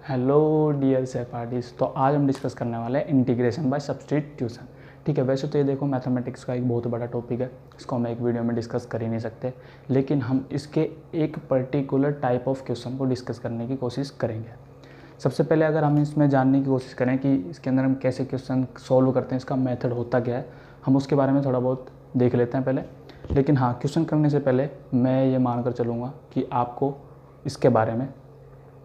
Hello dear सहपाठीज़। तो आज हम डिस्कस करने वाले हैं इंटीग्रेशन बाय सब्स्टिट्यूशन। ठीक है, वैसे तो ये देखो मैथमेटिक्स का एक बहुत बड़ा टॉपिक है, इसको हम एक वीडियो में डिस्कस कर ही नहीं सकते, लेकिन हम इसके एक पर्टिकुलर टाइप ऑफ क्वेश्चन को डिस्कस करने की कोशिश करेंगे। सबसे पहले अगर हम इसमें जानने की कोशिश करें कि इसके अंदर हम कैसे क्वेश्चन सॉल्व करते हैं, इसका मेथड होता क्या है, हम उसके बारे में थोड़ा बहुत देख लेते हैं पहले। लेकिन हाँ, क्वेश्चन करने से पहले मैं ये मानकर चलूँगा कि आपको इसके बारे में,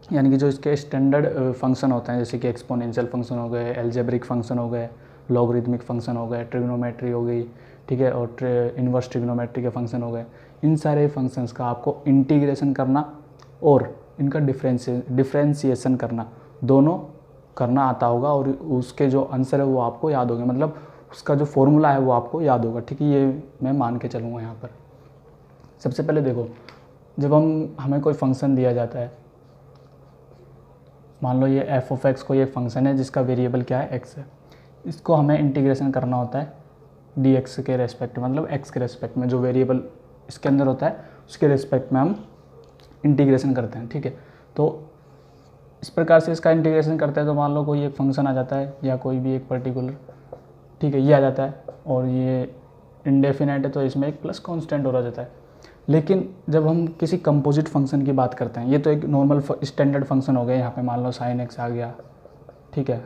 यानी कि जो इसके स्टैंडर्ड फंक्शन होते हैं जैसे कि एक्सपोनेंशियल फंक्शन हो गए, एल्जेब्रिक फंक्शन हो गए, लॉगरिथमिक फंक्शन हो गए, ट्रिग्नोमेट्री हो गई, ठीक है, और इन्वर्स ट्रिग्नोमेट्री के फंक्शन हो गए, इन सारे फंक्शंस का आपको इंटीग्रेशन करना और इनका डिफ्रेंशिएशन करना दोनों करना आता होगा, और उसके जो आंसर है वो आपको याद होंगे, मतलब उसका जो फॉर्मूला है वो आपको याद होगा। ठीक है, ये मैं मान के चलूँगा यहाँ पर। सबसे पहले देखो, जब हमें कोई फंक्शन दिया जाता है, मान लो ये एफ ऑफ एक्स कोई एक फंक्शन है जिसका वेरिएबल क्या है, एक्स है, इसको हमें इंटीग्रेशन करना होता है डी एक्स के रेस्पेक्ट में, मतलब एक्स के रेस्पेक्ट में जो वेरिएबल इसके अंदर होता है उसके रेस्पेक्ट में हम इंटीग्रेशन करते हैं। ठीक है, तो इस प्रकार से इसका इंटीग्रेशन करते हैं तो मान लो कोई एक फंक्शन आ जाता है या कोई भी एक पर्टिकुलर, ठीक है, ये आ जाता है और ये इंडेफिनाइट है तो इसमें एक प्लस कॉन्स्टेंट हो जाता है। लेकिन जब हम किसी कंपोजिट फंक्शन की बात करते हैं, ये तो एक नॉर्मल स्टैंडर्ड फंक्शन हो गया, यहाँ पे मान लो साइन एक्स आ गया, ठीक है,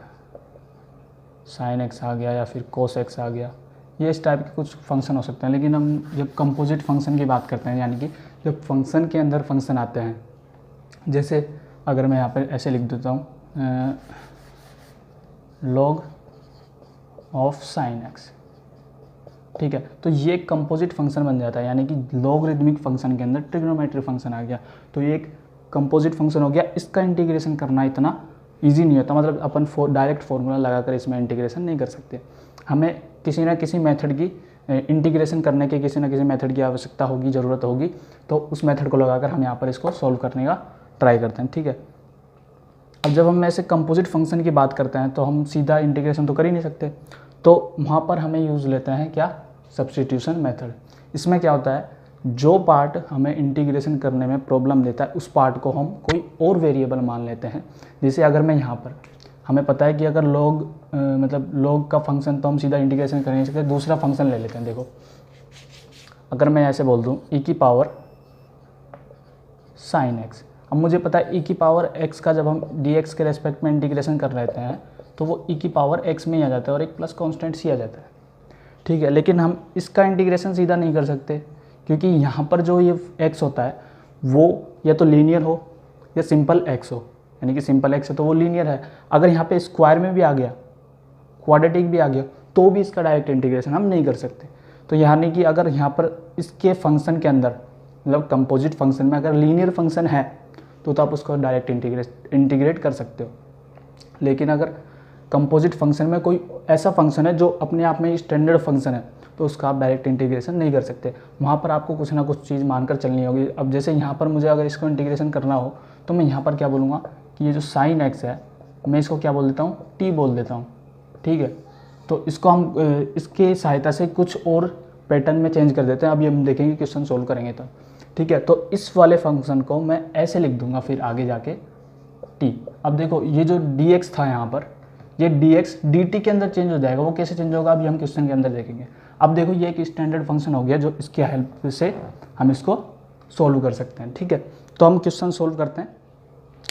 साइन एक्स आ गया या फिर कोस एक्स आ गया, ये इस टाइप के कुछ फंक्शन हो सकते हैं। लेकिन हम जब कंपोजिट फंक्शन की बात करते हैं, यानी कि जब फंक्शन के अंदर फंक्शन आते हैं, जैसे अगर मैं यहाँ पर ऐसे लिख देता हूँ लॉग ऑफ साइन एक्स, ठीक है, तो ये एक कंपोजिट फंक्शन बन जाता है, यानी कि लॉगरिथमिक फंक्शन के अंदर ट्रिग्नोमेट्री फंक्शन आ गया, तो ये एक कंपोजिट फंक्शन हो गया। इसका इंटीग्रेशन करना इतना इजी नहीं होता, मतलब अपन डायरेक्ट फार्मूला लगाकर इसमें इंटीग्रेशन नहीं कर सकते, हमें किसी ना किसी मेथड की इंटीग्रेशन करने के किसी ना किसी मेथड की आवश्यकता होगी, ज़रूरत होगी, तो उस मेथड को लगाकर हम यहाँ पर इसको सॉल्व करने का ट्राई करते हैं। ठीक है, अब जब हम ऐसे कंपोजिट फंक्शन की बात करते हैं तो हम सीधा इंटीग्रेशन तो कर ही नहीं सकते, तो वहाँ पर हमें यूज़ लेते हैं क्या, सब्स्टिट्यूशन मेथड। इसमें क्या होता है, जो पार्ट हमें इंटीग्रेशन करने में प्रॉब्लम देता है उस पार्ट को हम कोई और वेरिएबल मान लेते हैं। जैसे अगर मैं यहाँ पर, हमें पता है कि अगर मतलब लॉग का फंक्शन तो हम सीधा इंटीग्रेशन कर नहीं सकते, दूसरा फंक्शन ले लेते हैं। देखो, अगर मैं ऐसे बोल दूँ ई की पावर साइन एक्स, अब मुझे पता है ई की पावर एक्स का जब हम डी एक्स के रेस्पेक्ट में इंटीग्रेशन कर लेते हैं तो वो ई की पावर एक्स में ही आ जाता है और एक प्लस कॉन्स्टेंट सी आ जाता है। ठीक है, लेकिन हम इसका इंटीग्रेशन सीधा नहीं कर सकते, क्योंकि यहाँ पर जो ये एक्स होता है वो या तो लीनियर हो या सिंपल एक्स हो, यानी कि सिंपल एक्स है तो वो लीनियर है। अगर यहाँ पे स्क्वायर में भी आ गया, क्वाड्रेटिक भी आ गया, तो भी इसका डायरेक्ट इंटीग्रेशन हम नहीं कर सकते। तो यानी कि अगर यहाँ पर इसके फंक्शन के अंदर, मतलब कंपोजिट फंक्शन में अगर लीनियर फंक्शन है तो आप उसको डायरेक्ट इंटीग्रेट कर सकते हो। लेकिन अगर कंपोजिट फंक्शन में कोई ऐसा फंक्शन है जो अपने आप में स्टैंडर्ड फंक्शन है तो उसका आप डायरेक्ट इंटीग्रेशन नहीं कर सकते, वहाँ पर आपको कुछ ना कुछ चीज़ मानकर चलनी होगी। अब जैसे यहाँ पर मुझे अगर इसको इंटीग्रेशन करना हो तो मैं यहाँ पर क्या बोलूँगा कि ये जो साइन एक्स है मैं इसको क्या बोल देता हूँ, टी बोल देता हूँ। ठीक है, तो इसको हम इसके सहायता से कुछ और पैटर्न में चेंज कर देते हैं, अभी हम देखेंगे क्वेश्चन सोल्व करेंगे तो। ठीक है, तो इस वाले फंक्शन को मैं ऐसे लिख दूंगा फिर आगे जाके टी। अब देखो ये जो डी एक्स था यहाँ पर, ये डी एक्स डी टी के अंदर चेंज हो जाएगा। वो कैसे चेंज होगा अभी हम क्वेश्चन के अंदर देखेंगे। अब देखो ये एक स्टैंडर्ड फंक्शन हो गया जो इसकी हेल्प से हम इसको सोल्व कर सकते हैं। ठीक है, तो हम क्वेश्चन सोल्व करते हैं।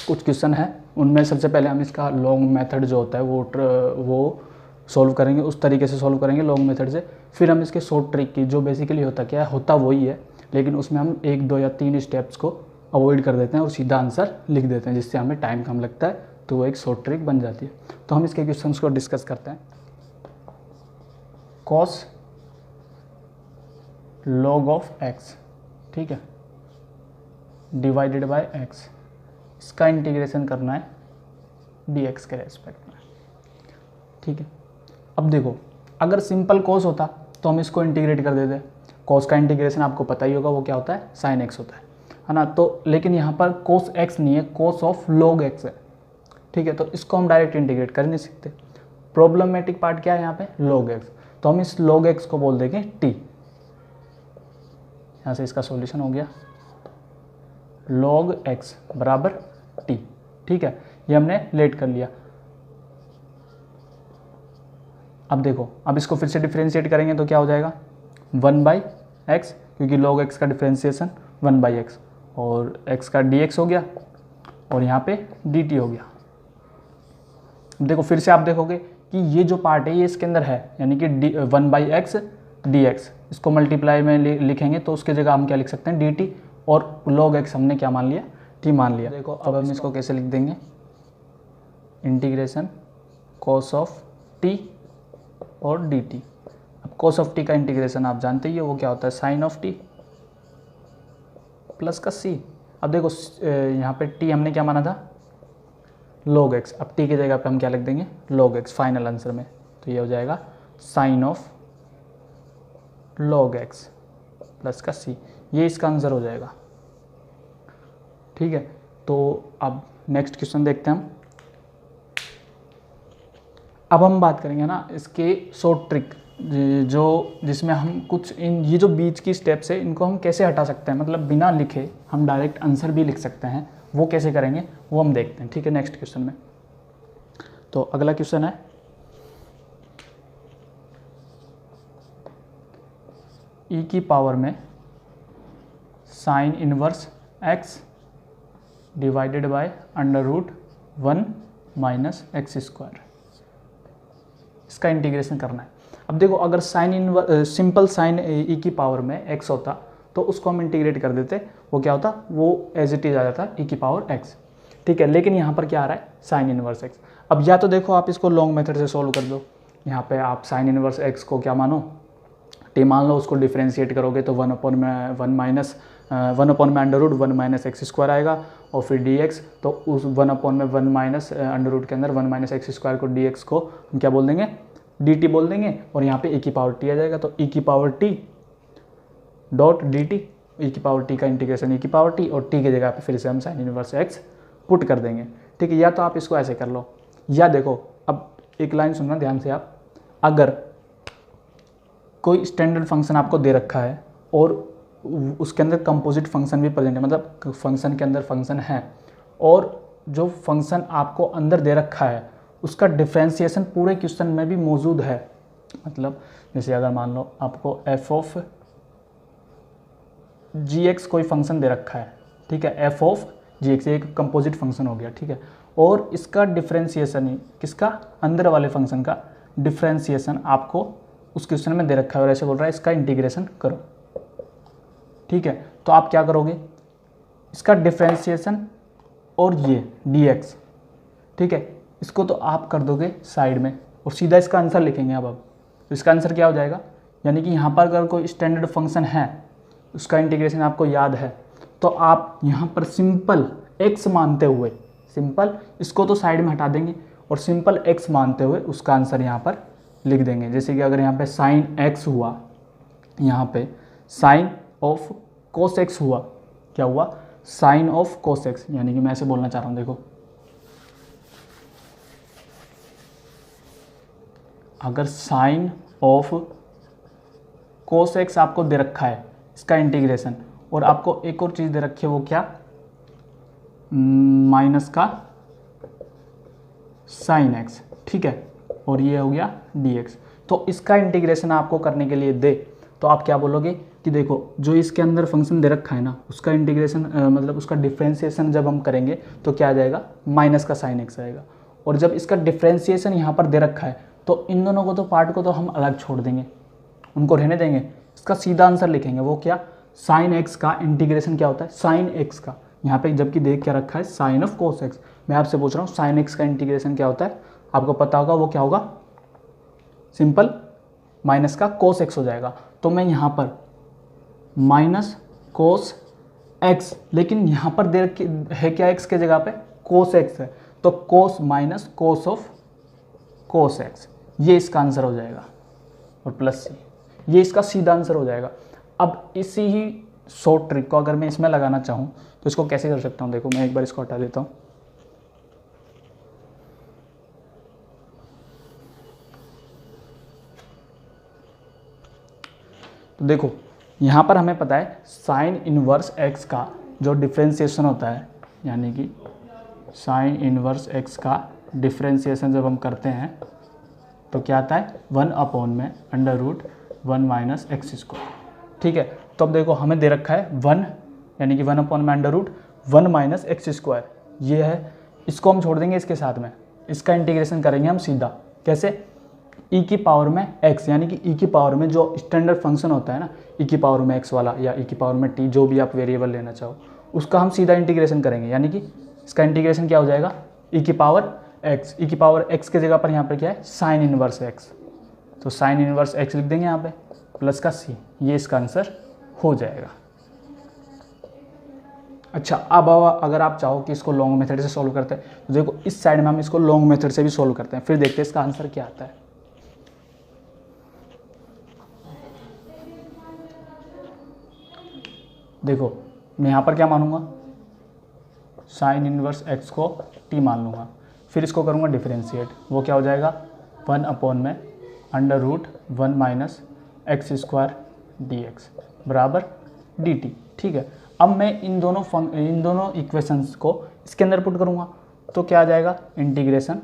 कुछ क्वेश्चन है, उनमें सबसे पहले हम इसका लॉन्ग मेथड जो होता है वो सोल्व करेंगे, उस तरीके से सोल्व करेंगे लॉन्ग मेथड से। फिर हम इसके शॉर्ट ट्रिक की, जो बेसिकली होता क्या है, होता वही है, लेकिन उसमें हम 1, 2 या 3 स्टेप्स को अवॉइड कर देते हैं और सीधा आंसर लिख देते हैं, जिससे हमें टाइम कम लगता है, तो वो एक शॉर्ट ट्रिक बन जाती है। तो हम इसके क्वेश्चंस को डिस्कस करते हैं। कॉस लॉग ऑफ एक्स, ठीक है, डिवाइडेड बाय एक्स, इसका इंटीग्रेशन करना है डी एक्स के रेस्पेक्ट में। ठीक है, अब देखो अगर सिंपल कॉस होता तो हम इसको इंटीग्रेट कर देते। कॉस का इंटीग्रेशन आपको पता ही होगा, वो क्या होता है, साइन एक्स होता है ना। तो लेकिन यहाँ पर कॉस एक्स नहीं है, कॉस ऑफ लॉग एक्स है। ठीक है, तो इसको हम डायरेक्ट इंटीग्रेट कर नहीं सकते। प्रॉब्लमेटिक पार्ट क्या है यहाँ पे, लॉग एक्स, तो हम इस लॉग एक्स को बोल देंगे टी। यहाँ से इसका सॉल्यूशन हो गया लॉग एक्स बराबर टी। ठीक है, ये हमने लेट कर लिया। अब देखो, अब इसको फिर से डिफ्रेंशिएट करेंगे तो क्या हो जाएगा 1/x, क्योंकि log x का डिफ्रेंशिएशन 1/x, और x का dx हो गया और यहाँ पे dt हो गया। देखो फिर से आप देखोगे कि ये जो पार्ट है ये इसके अंदर है, यानी कि 1/x dx, इसको मल्टीप्लाई में लिखेंगे तो उसके जगह हम क्या लिख सकते हैं dt, और log x हमने क्या मान लिया t मान लिया। देखो अब हम इसको कैसे लिख देंगे, इंटीग्रेशन cos ऑफ t और dt। अब cos ऑफ t का इंटीग्रेशन आप जानते ही हो वो क्या होता है sin ऑफ t प्लस का c। अब देखो यहाँ पे t हमने क्या माना था log x, अब t की जगह पे हम क्या लिख देंगे log x फाइनल आंसर में, तो ये हो जाएगा sin of log x plus का c, ये इसका आंसर हो जाएगा। ठीक है, तो अब नेक्स्ट क्वेश्चन देखते हैं हम। अब हम बात करेंगे ना इसके शॉर्ट ट्रिक, जो जिसमें हम कुछ ये जो बीच की स्टेप्स है इनको हम कैसे हटा सकते हैं, मतलब बिना लिखे हम डायरेक्ट आंसर भी लिख सकते हैं, वो कैसे करेंगे वो हम देखते हैं। ठीक है, नेक्स्ट क्वेश्चन में। तो अगला क्वेश्चन है e की पावर में sine inverse x divided by √1 minus x square, इसका इंटीग्रेशन करना है। अब देखो अगर सिंपल साइन e की पावर में x होता तो उसको हम इंटीग्रेट कर देते, वो क्या होता, वो एज इट इज आ जाता e की पावर x। ठीक है, लेकिन यहाँ पर क्या आ रहा है साइन इनवर्स x। अब या तो देखो आप इसको लॉन्ग मेथड से सॉल्व कर दो, यहाँ पे आप साइन इनवर्स x को क्या मानो t मान लो, उसको डिफ्रेंशिएट करोगे तो 1/1 में √1 माइनस एक्स स्क्वायर आएगा, और फिर dx, तो उस 1/1 माइनस अंडर के अंदर 1 माइनस एक्स स्क्वायर को dx को हम क्या बोल देंगे dt बोल देंगे, और यहाँ पे e की पावर t आ जाएगा, तो e की power t dot dt, e की पावर t का इंटीग्रेशन e की पावर t, और t की जगह पे फिर से हम साइन इनवर्स x पुट कर देंगे। ठीक है, या तो आप इसको ऐसे कर लो, या देखो अब एक लाइन सुनना ध्यान से आप, अगर कोई स्टैंडर्ड फंक्शन आपको दे रखा है और उसके अंदर कंपोजिट फंक्शन भी प्रेजेंट है, मतलब फंक्शन के अंदर फंक्शन है और जो फंक्शन आपको अंदर दे रखा है उसका डिफ्रेंशिएशन पूरे क्वेश्चन में भी मौजूद है, मतलब जैसे अगर मान लो आपको f ऑफ gx कोई फंक्शन दे रखा है, ठीक है, f ऑफ gx एक कंपोजिट फंक्शन हो गया, ठीक है, और इसका डिफ्रेंशिएशन ही किसका अंदर वाले फंक्शन का डिफ्रेंशिएशन आपको उस क्वेश्चन में दे रखा है और ऐसे बोल रहा है इसका इंटीग्रेशन करो। ठीक है, तो आप क्या करोगे, इसका डिफ्रेंशिएशन और ये dx, ठीक है, इसको तो आप कर दोगे साइड में और सीधा इसका आंसर लिखेंगे। अब तो इसका आंसर क्या हो जाएगा, यानी कि यहाँ पर अगर कोई स्टैंडर्ड फंक्शन है उसका इंटीग्रेशन आपको याद है, तो आप यहाँ पर सिंपल x मानते हुए, सिंपल इसको तो साइड में हटा देंगे और सिंपल x मानते हुए उसका आंसर यहाँ पर लिख देंगे। जैसे कि अगर यहाँ पे साइन x हुआ, यहाँ पे साइन ऑफ कोस x हुआ, क्या हुआ साइन ऑफ कोस x, यानी कि मैं ऐसे बोलना चाह रहा हूँ, देखो अगर साइन ऑफ कोस x आपको दे रखा है इसका इंटीग्रेशन, और आपको एक और चीज़ दे रखी है वो क्या माइनस का साइन x, ठीक है, और ये हो गया dx, तो इसका इंटीग्रेशन आपको करने के लिए दे तो आप क्या बोलोगे कि देखो जो इसके अंदर फंक्शन दे रखा है ना उसका इंटीग्रेशन मतलब उसका डिफ्रेंशिएशन जब हम करेंगे तो क्या आ जाएगा माइनस का साइन x आएगा, और जब इसका डिफ्रेंशिएशन यहाँ पर दे रखा है तो इन दोनों को तो पार्ट को तो हम अलग छोड़ देंगे, उनको रहने देंगे, इसका सीधा आंसर लिखेंगे वो क्या साइन x का इंटीग्रेशन क्या होता है साइन x का, यहाँ पे जबकि देख क्या रखा है साइन ऑफ कोस x, मैं आपसे पूछ रहा हूँ साइन x का इंटीग्रेशन क्या होता है, आपको पता होगा वो क्या होगा सिंपल माइनस का कोस x हो जाएगा। तो मैं यहाँ पर माइनस कोस x, लेकिन यहाँ पर दे है क्या x के जगह पे कोस x है, तो कोस minus cos of cos x, ये इसका आंसर हो जाएगा, और प्लस c, ये इसका सीधा आंसर हो जाएगा। अब इसी ही शॉर्ट ट्रिक को अगर मैं इसमें लगाना चाहूँ तो इसको कैसे कर सकता हूँ, देखो मैं एक बार इसको हटा देता हूँ, तो देखो यहाँ पर हमें पता है साइन इनवर्स x का जो डिफ्रेंशिएशन होता है, यानी कि साइन इनवर्स एक्स का डिफ्रेंसिएशन जब हम करते हैं तो क्या आता है 1 अपॉन में under root 1 minus x square. ठीक है, तो अब देखो हमें दे रखा है 1 यानी कि 1 अपॉन में under root 1 minus x square, ये है। इसको हम छोड़ देंगे इसके साथ में, इसका इंटीग्रेशन करेंगे हम सीधा। कैसे? ई की पावर में x, यानी कि ई की पावर में जो स्टैंडर्ड फंक्शन होता है ना, ई की पावर में x वाला या ई की पावर में t, जो भी आप वेरिएबल लेना चाहो, उसका हम सीधा इंटीग्रेशन करेंगे। यानी कि इसका इंटीग्रेशन क्या हो जाएगा, ई की पावर x, ई की पावर x के जगह पर यहाँ पर क्या है साइन इनवर्स x, तो साइन इनवर्स x लिख देंगे यहाँ पे प्लस का c, ये इसका आंसर हो जाएगा। अच्छा, अब अगर आप चाहो कि इसको लॉन्ग मेथड से सॉल्व करते हैं तो देखो इस साइड में हम इसको लॉन्ग मेथड से भी सॉल्व करते हैं, फिर देखते हैं इसका आंसर क्या आता है। देखो मैं यहाँ पर क्या मानूंगा, साइन इनवर्स x को t मान लूँगा, फिर इसको करूँगा डिफरेंशिएट, वो क्या हो जाएगा 1 अपॉन में under root 1 minus x square d x बराबर डी टी। ठीक है, अब मैं इन दोनों इक्वेशंस को इसके अंदर पुट करूँगा तो क्या आ जाएगा, इंटीग्रेशन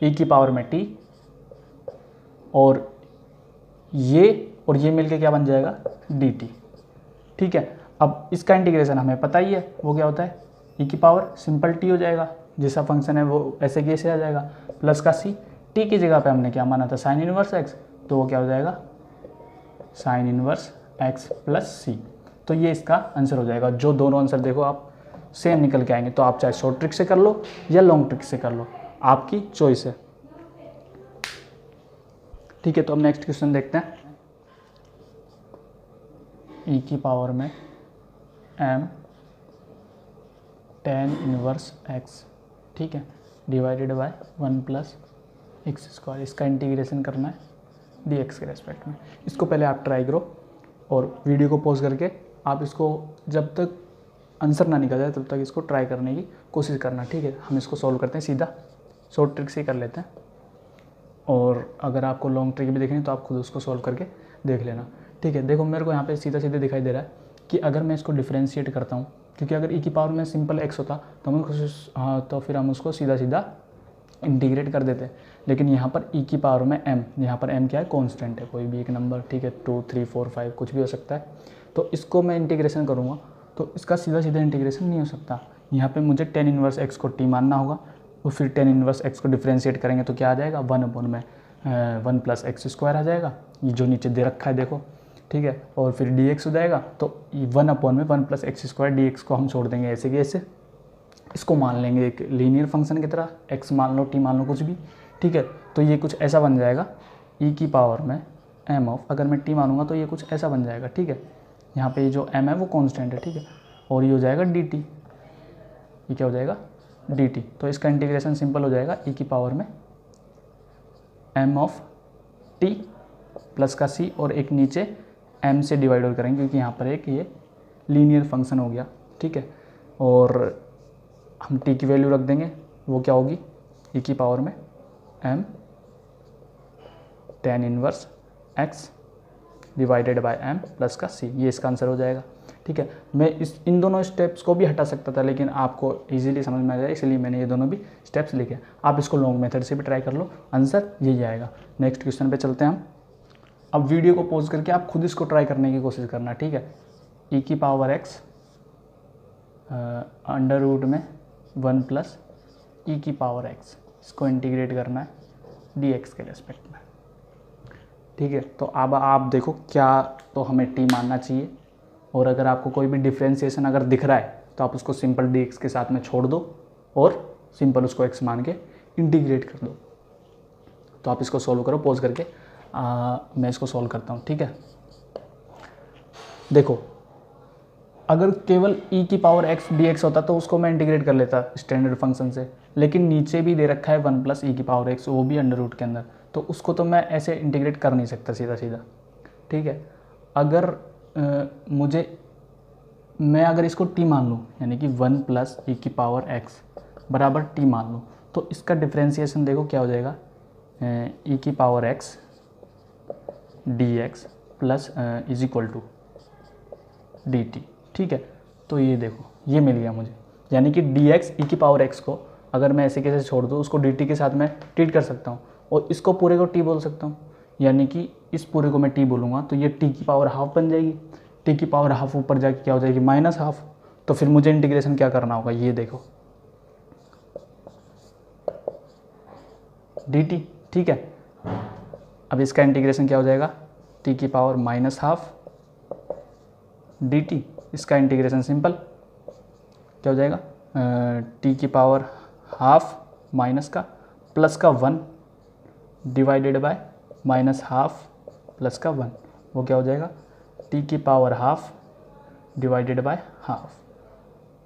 e की पावर में t और ये मिलके क्या बन जाएगा dt। ठीक है, अब इसका इंटीग्रेशन हमें पता ही है वो क्या होता है, e की पावर सिंपल t हो जाएगा, जैसा फंक्शन है वो ऐसे कैसे आ जाएगा, प्लस का c, t की जगह पे हमने क्या माना था साइन इनवर्स x, तो वो क्या हो जाएगा sine inverse x plus c। तो ये इसका आंसर हो जाएगा। जो दोनों आंसर देखो आप सेम निकल के आएंगे, तो आप चाहे शॉर्ट ट्रिक से कर लो या लॉन्ग ट्रिक से कर लो, आपकी चॉइस है। ठीक है, तो अब नेक्स्ट क्वेश्चन देखते हैं। e की पावर में m tan इनवर्स x, ठीक है, divided by 1 plus x square, इसका इंटीग्रेशन करना है dx के रेस्पेक्ट में। इसको पहले आप ट्राई करो और वीडियो को पॉज करके आप इसको जब तक आंसर ना निकल जाए तब तक इसको ट्राई करने की कोशिश करना। ठीक है, हम इसको सॉल्व करते हैं, सीधा शॉर्ट ट्रिक से ही कर लेते हैं, और अगर आपको लॉन्ग ट्रिक भी देखनी तो आप खुद उसको सॉल्व करके देख लेना। ठीक है, देखो मेरे को यहाँ पे सीधा सीधे दिखाई दे रहा है कि अगर मैं इसको डिफ्रेंशिएट करता हूँ, क्योंकि अगर e की पावर में सिंपल x होता तो फिर हम उसको सीधा सीधा इंटीग्रेट कर देते, लेकिन यहाँ पर e की पावर में m, यहाँ पर m क्या है कांस्टेंट है, कोई भी एक नंबर, ठीक है 2 3 4 5 कुछ भी हो सकता है। तो इसको मैं इंटीग्रेशन करूँगा तो इसका सीधा सीधा इंटीग्रेशन नहीं हो सकता, यहाँ पे मुझे tan इनवर्स x को t मानना होगा, और फिर tan इनवर्स x को डिफ्रेंशिएट करेंगे तो क्या आ जाएगा 1 अपॉन में 1 प्लस एक्स स्क्वायर आ जाएगा, ये जो नीचे दे रखा है देखो। ठीक है, और फिर dx हो जाएगा, तो 1 अपॉन में 1 प्लस एक्स स्क्वायर dx को हम छोड़ देंगे ऐसे कि ऐसे, इसको मान लेंगे एक लीनियर फंक्शन की तरह, x मान लो t मान लो कुछ भी। ठीक है, तो ये कुछ ऐसा बन जाएगा e की पावर में m ऑफ, अगर मैं t मानूंगा तो ये कुछ ऐसा बन जाएगा। ठीक है, यहाँ पे ये जो m है वो कांस्टेंट है, ठीक है, और ये हो जाएगा dt, ये क्या हो जाएगा dt। तो इसका इंटीग्रेशन सिंपल हो जाएगा e की पावर में m ऑफ t प्लस का c, और एक नीचे m से डिवाइड और करेंगे क्योंकि यहाँ पर एक ये लीनियर फंक्शन हो गया। ठीक है, और हम t की वैल्यू रख देंगे, वो क्या होगी e की पावर में m tan inverse x divided by m plus का c, ये इसका आंसर हो जाएगा। ठीक है, मैं इन दोनों स्टेप्स को भी हटा सकता था, लेकिन आपको इजीली समझ में आ जाए इसलिए मैंने ये दोनों भी स्टेप्स लिखे। आप इसको लॉन्ग मेथड से भी ट्राई कर लो, आंसर यही आएगा। नेक्स्ट क्वेश्चन पे चलते हैं हम। अब वीडियो को पॉज करके आप खुद इसको ट्राई करने की कोशिश करना। ठीक है, e की पावर x अंडर रूट में 1 प्लस e की पावर x, इसको इंटीग्रेट करना है dx के रेस्पेक्ट में। ठीक है, तो अब आप देखो क्या तो हमें t मानना चाहिए, और अगर आपको कोई भी डिफ्रेंशिएशन अगर दिख रहा है तो आप उसको सिंपल dx के साथ में छोड़ दो और सिंपल उसको x मान के इंटीग्रेट कर दो। तो आप इसको सॉल्व करो पॉज करके, मैं इसको सॉल्व करता हूँ। ठीक है, देखो अगर केवल e की पावर x dx होता तो उसको मैं इंटीग्रेट कर लेता स्टैंडर्ड फंक्शन से, लेकिन नीचे भी दे रखा है 1 प्लस e की पावर x, वो भी अंडर रूट के अंदर, तो उसको तो मैं ऐसे इंटीग्रेट कर नहीं सकता सीधा सीधा। ठीक है, अगर मैं अगर इसको t मान लूँ, यानी कि 1 प्लस e की पावर x बराबर t मान लूँ, तो इसका डिफ्रेंशिएशन देखो क्या हो जाएगा e की power x dx plus is equal to dt। ठीक है, तो ये देखो ये मिल गया मुझे, यानी कि dx e की पावर x को अगर मैं ऐसे कैसे छोड़ दूँ, उसको dt के साथ मैं ट्रीट कर सकता हूँ और इसको पूरे को t बोल सकता हूँ, यानी कि इस पूरे को मैं t बोलूँगा तो ये t की पावर हाफ बन जाएगी। t की पावर हाफ ऊपर जाके क्या हो जाएगी, माइनस हाफ। तो फिर मुझे इंटीग्रेशन क्या करना होगा, ये देखो dt, ठीक है। अब इसका इंटीग्रेशन क्या हो जाएगा, t की पावर माइनस हाफ dt। इसका इंटीग्रेशन सिंपल क्या हो जाएगा, t की पावर हाफ माइनस का प्लस का 1 divided by minus half plus का 1, वो क्या हो जाएगा, t की power half divided by half,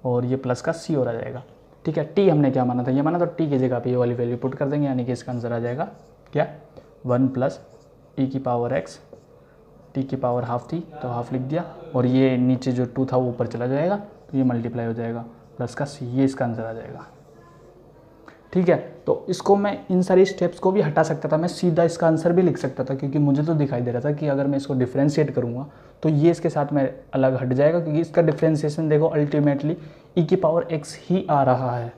और ये प्लस का c और आ जाएगा, ठीक है। t हमने क्या माना था, ये माना, तो t की जगह पे ये वाली वैल्यू पुट कर देंगे, यानी कि इसका आंसर आ जाएगा क्या, 1 प्लस t की पावर x, t की पावर हाफ थी तो हाफ लिख दिया, और ये नीचे जो 2 था वो ऊपर चला जाएगा तो ये मल्टीप्लाई हो जाएगा प्लस का c, ये इसका आंसर आ जाएगा, ठीक है। तो इसको मैं इन सारी स्टेप्स को भी हटा सकता था, मैं सीधा इसका आंसर भी लिख सकता था, क्योंकि मुझे तो दिखाई दे रहा था कि अगर मैं इसको डिफ्रेंशिएट करूँगा तो ये इसके साथ में अलग हट जाएगा, क्योंकि इसका डिफ्रेंशिएशन देखो अल्टीमेटली e की पावर x ही आ रहा है,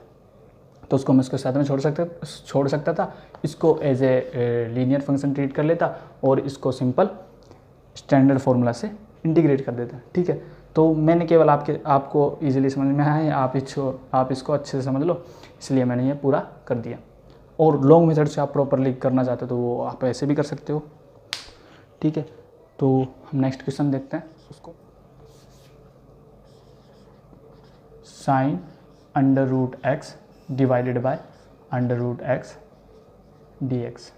तो उसको मैं इसके साथ में छोड़ सकता था, इसको as a linear function treat कर लेता और इसको सिंपल स्टैंडर्ड फार्मूला से इंटीग्रेट कर देता, ठीक है। तो मैंने केवल आपको इजीली समझ में आए, आप इसको अच्छे से समझ लो, इसलिए मैंने ये पूरा कर दिया। और लॉन्ग मेथड से आप प्रॉपरली करना चाहते हो तो वो आप ऐसे भी कर सकते हो, ठीक है। तो हम नेक्स्ट क्वेश्चन देखते हैं उसको, sine under root x divided by under root x dx,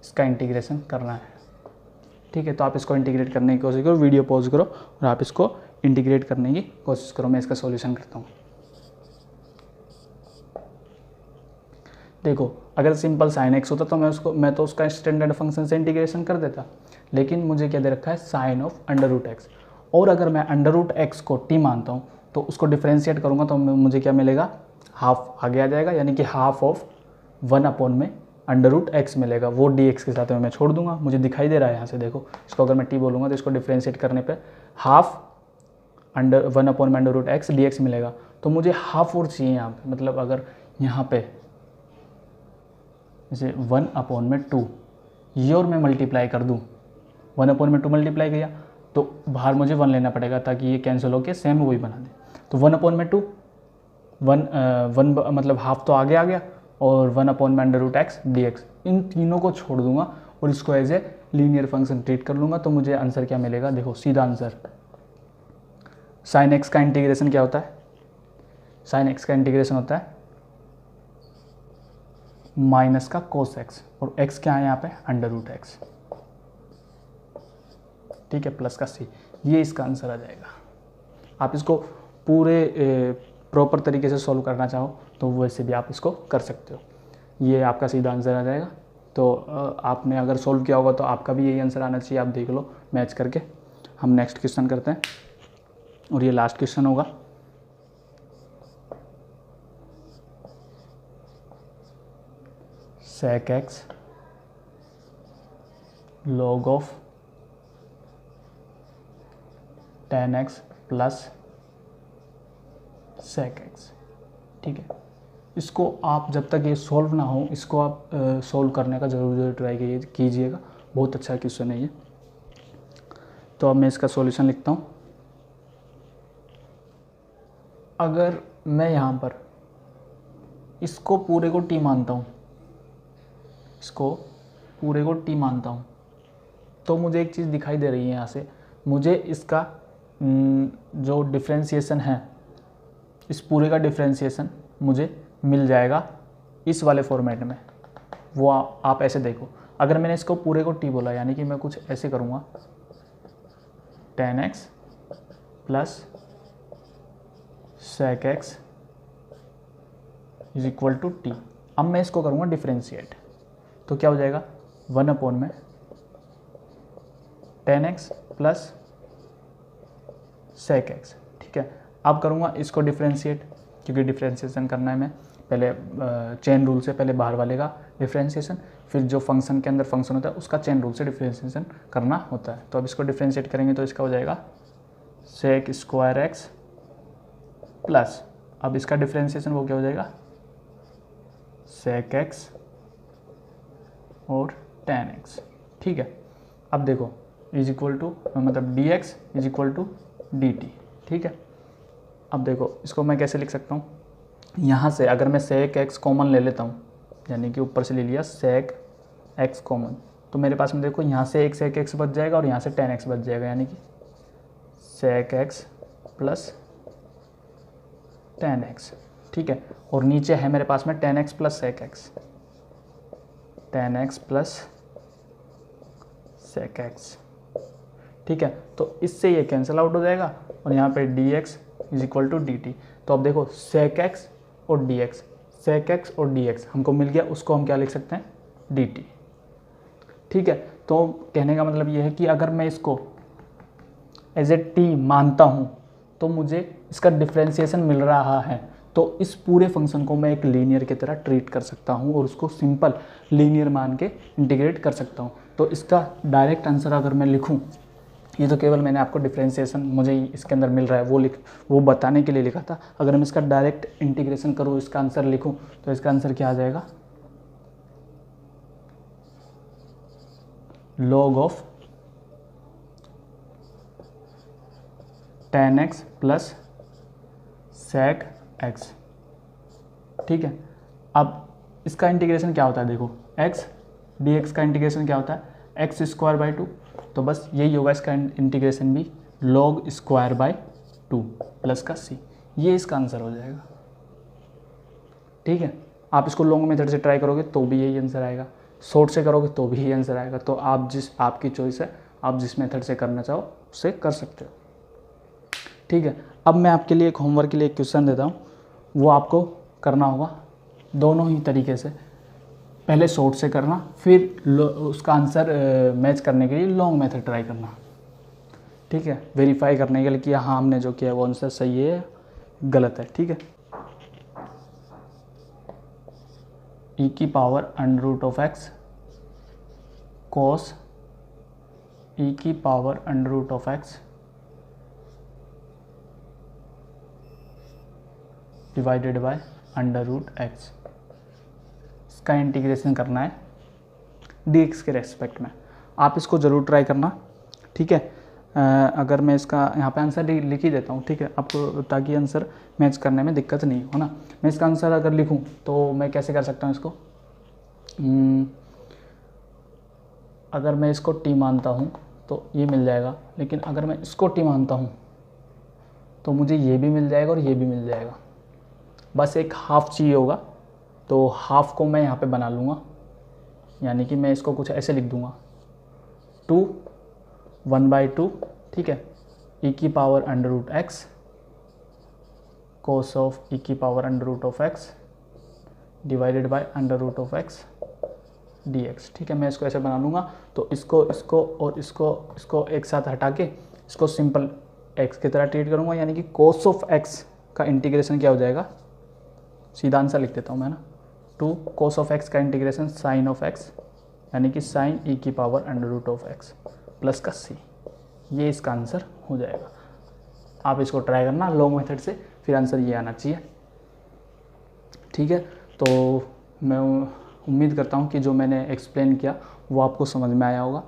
इसका इंटीग्रेशन करना है, ठीक है। तो आप इसको इंटीग्रेट करने की कोशिश करो, वीडियो पॉज करो और आप इसको इंटीग्रेट करने की कोशिश करो। मैं इसका सॉल्यूशन करता हूँ। देखो, अगर सिंपल साइन एक्स होता तो मैं तो उसका स्टैंडर्ड फंक्शन से इंटीग्रेशन कर देता, लेकिन मुझे क्या दे रखा है, sine of under root x. और अगर मैं अंडर रूट एक्स को टी मानता हूँ तो उसको डिफ्रेंशिएट करूँगा तो मुझे क्या मिलेगा, हाफ आगे आ जाएगा, यानी कि हाफ ऑफ 1 अपॉन में अंडर रूट एक्स मिलेगा, वो डी एक्स के साथ में मैं छोड़ दूंगा, मुझे दिखाई दे रहा है यहाँ से। देखो, इसको अगर मैं टी बोलूँगा तो इसको डिफ्रेंशिएट करने पे हाफ 1 अपॉन में under root x d x मिलेगा, तो मुझे हाफ और चाहिए यहाँ पे। मतलब अगर यहाँ पे जैसे 1 अपॉन में 2 ये और मैं मल्टीप्लाई कर दूँ, 1 अपॉन में 2 मल्टीप्लाई किया तो बाहर मुझे 1 लेना पड़ेगा ताकि ये कैंसिल होकर सेम वही बना दे। तो 1 अपॉन में 2, 1 मतलब हाफ तो आगे आ गया, और 1 अपॉन में under root x d x, इन तीनों को छोड़ दूंगा और इसको as a linear function treat कर लूँगा, तो मुझे आंसर क्या मिलेगा, देखो सीधा आंसर। साइन एक्स का इंटीग्रेशन क्या होता है, साइन एक्स का इंटीग्रेशन होता है माइनस का कोस एक्स, और एक्स क्या है यहाँ पे, अंडर रूट एक्स, ठीक है, प्लस का सी, ये इसका आंसर आ जाएगा। आप इसको पूरे प्रॉपर तरीके से सॉल्व करना चाहो तो वैसे भी आप इसको कर सकते हो, ये आपका सीधा आंसर आ जाएगा। तो आपने अगर सॉल्व किया होगा तो आपका भी यही आंसर आना चाहिए, आप देख लो मैच करके। हम नेक्स्ट क्वेश्चन करते हैं और ये लास्ट क्वेश्चन होगा। sec x log of tan x plus sec x, ठीक है। इसको आप जब तक ये सॉल्व ना हो, इसको आप सॉल्व करने का ज़रूर ट्राई कीजिएगा, बहुत अच्छा क्वेश्चन है ये। तो अब मैं इसका सॉल्यूशन लिखता हूँ। अगर मैं यहाँ पर इसको पूरे को t मानता हूँ, इसको पूरे को t मानता हूँ, तो मुझे एक चीज़ दिखाई दे रही है यहाँ से, मुझे इसका जो डिफ्रेंशिएशन है, इस पूरे का डिफ्रेंशिएशन मुझे मिल जाएगा इस वाले फॉर्मेट में। वो आप ऐसे देखो, अगर मैंने इसको पूरे को t बोला, यानी कि मैं कुछ ऐसे करूँगा, tan x plus sec x is equal to t. अब मैं इसको करूँगा डिफ्रेंशिएट, तो क्या हो जाएगा, 1 अपॉन में tan x plus sec x, ठीक है। अब करूँगा इसको डिफ्रेंशिएट, क्योंकि डिफ्रेंशिएशन करना है मैं पहले चेन रूल से, पहले बाहर वाले का डिफ्रेंशिएशन, फिर जो फंक्शन के अंदर फंक्शन होता है उसका चेन रूल से डिफ्रेंशिएशन करना होता है। तो अब इसको डिफ्रेंशिएट करेंगे तो इसका हो जाएगा sec स्क्वायर x प्लस, अब इसका डिफ्रेंशिएशन वो क्या हो जाएगा, sec x और tan x। ठीक है, अब देखो इज इक्वल टू मतलब dx is equal to dt। ठीक है, अब देखो इसको मैं कैसे लिख सकता हूँ, यहाँ से अगर मैं sec x कॉमन ले लेता हूँ, यानी कि ऊपर से ले लिया sec x कॉमन, तो मेरे पास में देखो यहाँ से एक sec x बच जाएगा और यहाँ से tan x बच जाएगा, यानी कि sec x plus tan x। ठीक है, और नीचे है मेरे पास में tan x plus sec x, tan x plus sec x। ठीक है, तो इससे ये कैंसिल आउट हो जाएगा और यहाँ पे dx is equal to dt। तो अब देखो sec x और dx, sec x और dx हमको मिल गया, उसको हम क्या लिख सकते हैं, dt। ठीक है, तो कहने का मतलब ये है कि अगर मैं इसको एज ए t मानता हूँ तो मुझे इसका डिफ्रेंशिएशन मिल रहा है, तो इस पूरे फंक्शन को मैं एक लीनियर की तरह ट्रीट कर सकता हूँ और उसको सिंपल लीनियर मान के इंटीग्रेट कर सकता हूँ। तो इसका डायरेक्ट आंसर अगर मैं लिखूँ, ये तो केवल मैंने आपको डिफ्रेंशिएशन मुझे इसके अंदर मिल रहा है वो बताने के लिए लिखा था। अगर मैं इसका डायरेक्ट इंटीग्रेशन करूँ, इसका आंसर लिखूँ, तो इसका आंसर क्या आ जाएगा, log of tan x plus sec x। ठीक है, अब इसका इंटीग्रेशन क्या होता है, देखो x dx का इंटीग्रेशन क्या होता है, x स्क्वायर बाई 2, तो बस यही होगा इसका इंटीग्रेशन भी, log स्क्वायर बाई 2 प्लस का c, ये इसका आंसर हो जाएगा। ठीक है, आप इसको लॉन्ग मेथड से ट्राई करोगे तो भी यही आंसर आएगा, शॉर्ट से करोगे तो भी यही आंसर आएगा। तो आप आपकी चॉइस है, आप जिस मेथड से करना चाहो उससे कर सकते हो। ठीक है, अब मैं आपके लिए एक होमवर्क के लिए एक क्वेश्चन देता हूँ, वो आपको करना होगा दोनों ही तरीके से, पहले शॉर्ट से करना, फिर उसका आंसर मैच करने के लिए लॉन्ग मेथड ट्राई करना। ठीक है, वेरीफाई करने के लिए कि हाँ हमने जो किया वो आंसर सही है गलत है। ठीक है, e की power under root of x cos e की power under root of x divided by under root x, इसका इंटीग्रेशन करना है dx के रेस्पेक्ट में। आप इसको ज़रूर ट्राई करना। ठीक है, अगर मैं इसका यहाँ पे आंसर लिख ही देता हूँ, ठीक है, आपको ताकि आंसर मैच करने में दिक्कत नहीं हो ना। मैं इसका आंसर अगर लिखूँ तो मैं कैसे कर सकता हूँ इसको, अगर मैं इसको t मानता हूँ तो ये मिल जाएगा, लेकिन अगर मैं इसको t मानता हूँ तो मुझे ये भी मिल जाएगा और ये भी मिल जाएगा, बस एक हाफ चाहिए होगा, तो हाफ को मैं यहाँ पे बना लूँगा, यानी कि मैं इसको कुछ ऐसे लिख दूँगा 2 1/2। ठीक है, e की power under root x cos of e की power under root of x divided by under root of x dx। ठीक है, मैं इसको ऐसे बना लूँगा, तो इसको और इसको एक साथ हटा के इसको सिंपल x की तरह ट्रीट करूँगा, यानी कि कोस ऑफ x का इंटीग्रेशन क्या हो जाएगा, सीधा आंसर लिख देता हूँ मैं ना, 2 कोस ऑफ x का इंटीग्रेशन साइन ऑफ x, यानी कि साइन e की power under root of x plus का c, ये इसका आंसर हो जाएगा। आप इसको ट्राई करना लॉन्ग मेथड से, फिर आंसर ये आना चाहिए। ठीक है, तो मैं उम्मीद करता हूँ कि जो मैंने एक्सप्लेन किया वो आपको समझ में आया होगा।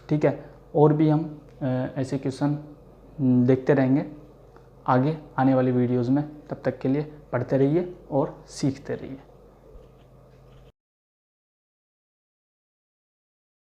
ठीक है, और भी हम ऐसे क्वेश्चन देखते रहेंगे आगे आने वाली वीडियोज़ में। तब तक के लिए पढ़ते रहिए और सीखते रहिए।